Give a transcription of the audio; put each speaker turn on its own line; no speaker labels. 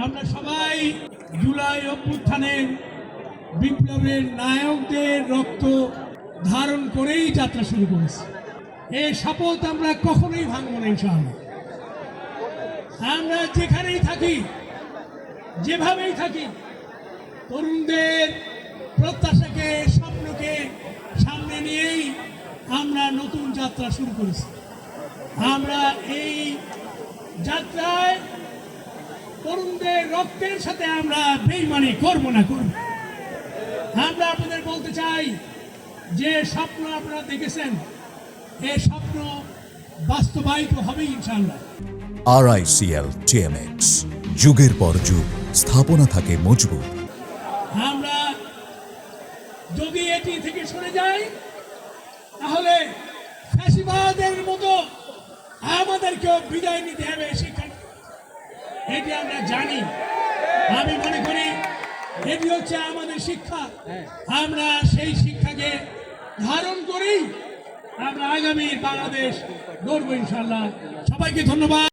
আমরা সবাই জুলাই অভ্যুত্থানের বিপ্লবের নায়কদের রক্ত ধারণ করেই যাত্রা শুরু করেছি। এই শপথ আমরা কখনোই ভাঙব না ইনশাআল্লাহ। আমরা যেখানেই থাকি, যেভাবেই থাকি, তরুণদের প্রত্যাশাকে, স্বপ্নকে সামনে নিয়েই আমরা নতুন যাত্রা শুরু করেছি। আমরা এই যাত্রায় তরুণদের রক্তের সাথে আমরা বেইমানি করব না। আমরা আপনাদের বলতে চাই, যে স্বপ্ন আপনারা দেখেছেন, এই স্বপ্ন বাস্তবায়িত হবে ইনশাআল্লাহ।
RICL TMX, যুগের পর যুগ স্থাপনা থাকে মজবুত।
আমরা যদি এটি থেকে সরে যাই, তাহলে ফ্যাসিবাদের মতো আমাদেরকেও বিদায় নিতে হবে। সেখানে এটি আমরা জানি। আমি মনে করি এটি হচ্ছে আমাদের শিক্ষা। আমরা সেই শিক্ষাকে ধারণ করেই আমরা আগামী বাংলাদেশ গড়ব ইনশাআল্লাহ। সবাইকে ধন্যবাদ।